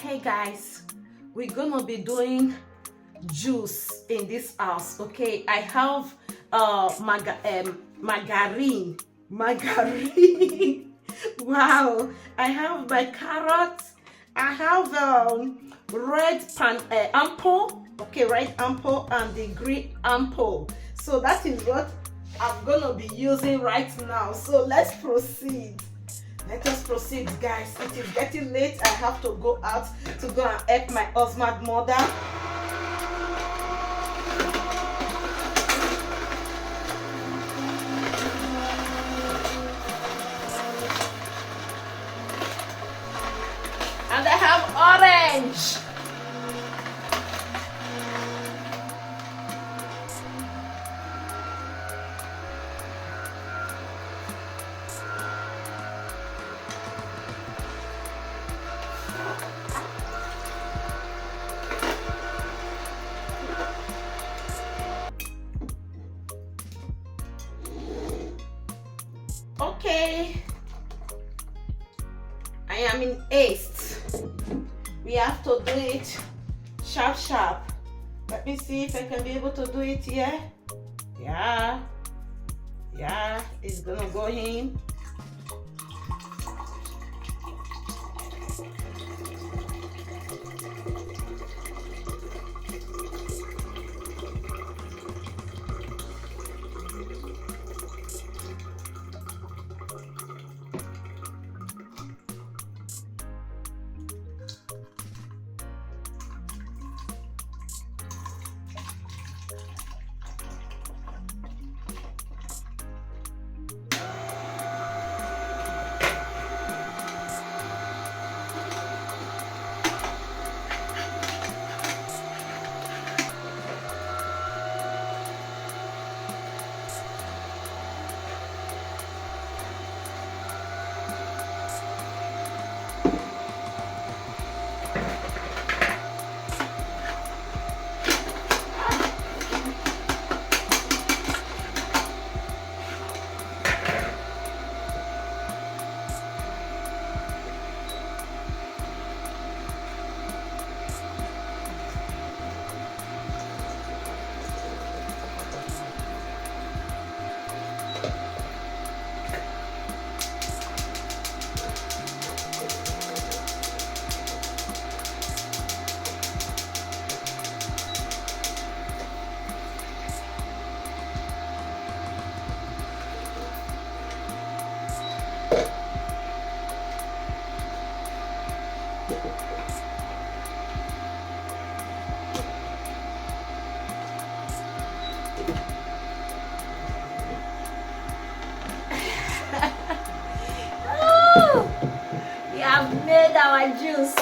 Hey guys, we're gonna be doing juice in this house. Okay, I have margarine. Wow, I have my carrots. I have red ample. Okay, red ample and the green ample. So that is what I'm gonna be using right now. So let's proceed. Let us proceed, guys. It is getting late. I have to go out to go and help my husband mother. And I have orange. Okay, I am in haste. We have to do it sharp. Let me see if I can be able to do it here. Yeah, it's gonna go in. Oh, we have made our juice.